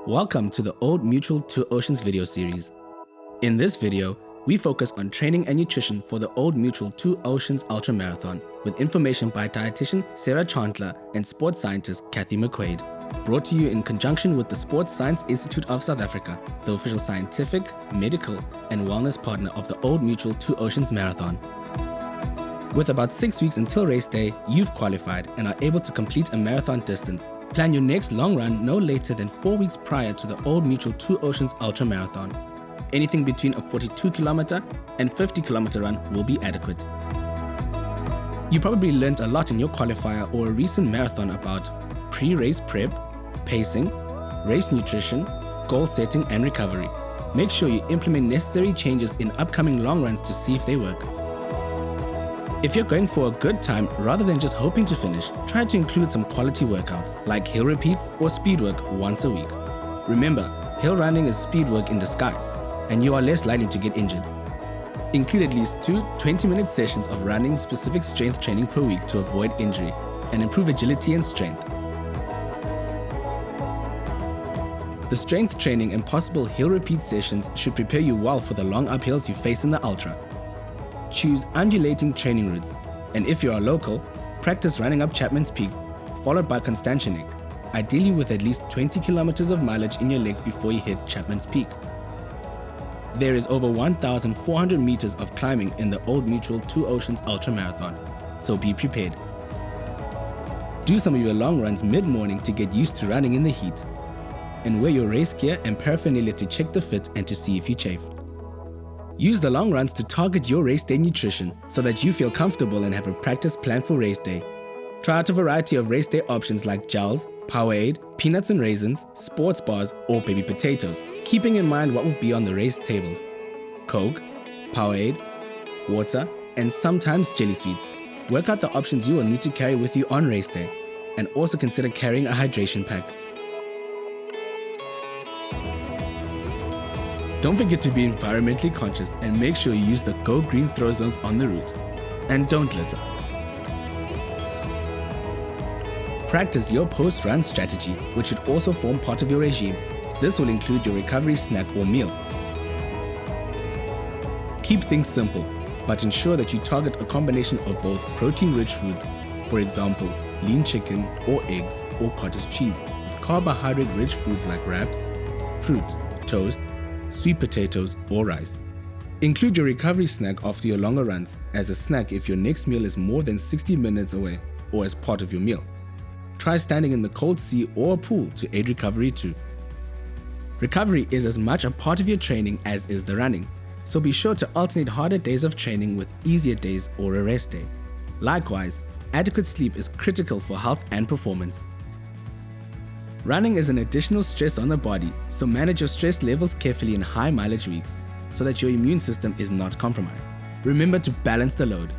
Welcome to the Old Mutual Two Oceans video series. In this video, we focus on training and nutrition for the Old Mutual Two Oceans Ultra Marathon with information by Dietitian Sarah Chantler and sports scientist Kathy Quaide. Brought to you in conjunction with the Sports Science Institute of South Africa, the official scientific, medical, and wellness partner of the Old Mutual Two Oceans Marathon. With about 6 weeks until race day, you've qualified and are able to complete a marathon distance. Plan your next long run no later than 4 weeks prior to the Old Mutual Two Oceans Ultra Marathon. Anything between a 42-kilometer and 50-kilometer run will be adequate. You probably learned a lot in your qualifier or a recent marathon about pre-race prep, pacing, race nutrition, goal setting and recovery. Make sure you implement necessary changes in upcoming long runs to see if they work. If you're going for a good time rather than just hoping to finish, try to include some quality workouts like hill repeats or speed work once a week. Remember, hill running is speed work in disguise, and you are less likely to get injured. Include at least 2 20-minute sessions of running specific strength training per week to avoid injury and improve agility and strength. The strength training and possible hill repeat sessions should prepare you well for the long uphills you face in the ultra. Choose undulating training routes, and if you are local, practice running up Chapman's Peak, followed by Constantinik, ideally with at least 20 kilometers of mileage in your legs before you hit Chapman's Peak. There is over 1,400 meters of climbing in the Old Mutual Two Oceans Ultra Marathon, so be prepared. Do some of your long runs mid-morning to get used to running in the heat, and wear your race gear and paraphernalia to check the fit and to see if you chafe. Use the long runs to target your race day nutrition so that you feel comfortable and have a practice plan for race day. Try out a variety of race day options like gels, Powerade, peanuts and raisins, sports bars, or baby potatoes, keeping in mind what will be on the race tables: Coke, Powerade, water, and sometimes jelly sweets. Work out the options you will need to carry with you on race day, and also consider carrying a hydration pack. Don't forget to be environmentally conscious and make sure you use the Go Green throw zones on the route. And don't litter. Practice your post-run strategy, which should also form part of your regime. This will include your recovery snack or meal. Keep things simple, but ensure that you target a combination of both protein-rich foods, for example, lean chicken or eggs or cottage cheese, with carbohydrate-rich foods like wraps, fruit, toast, sweet potatoes or rice. Include your recovery snack after your longer runs as a snack if your next meal is more than 60 minutes away or as part of your meal. Try standing in the cold sea or a pool to aid recovery too. Recovery is as much a part of your training as is the running, so be sure to alternate harder days of training with easier days or a rest day. Likewise, adequate sleep is critical for health and performance. Running is an additional stress on the body, so manage your stress levels carefully in high mileage weeks so that your immune system is not compromised. Remember to balance the load.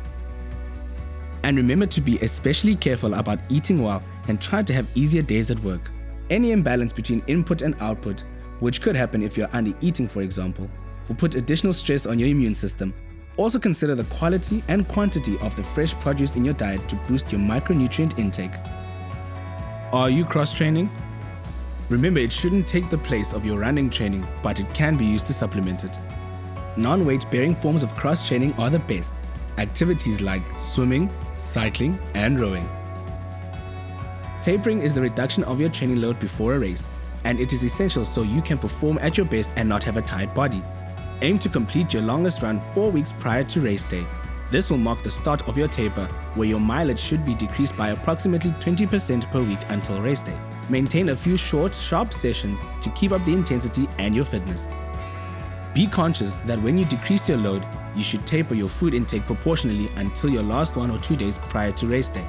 And remember to be especially careful about eating well and try to have easier days at work. Any imbalance between input and output, which could happen if you're under-eating for example, will put additional stress on your immune system. Also consider the quality and quantity of the fresh produce in your diet to boost your micronutrient intake. Are you cross-training? Remember, it shouldn't take the place of your running training, but it can be used to supplement it. Non-weight bearing forms of cross-training are the best. Activities like swimming, cycling, and rowing. Tapering is the reduction of your training load before a race, and it is essential so you can perform at your best and not have a tired body. Aim to complete your longest run 4 weeks prior to race day. This will mark the start of your taper, where your mileage should be decreased by approximately 20% per week until race day. Maintain a few short, sharp sessions to keep up the intensity and your fitness. Be conscious that when you decrease your load, you should taper your food intake proportionally until your last 1 or 2 days prior to race day.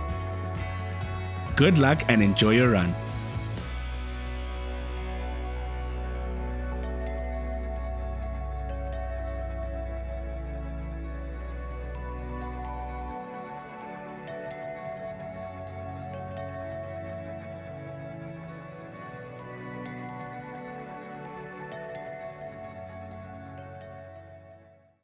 Good luck and enjoy your run.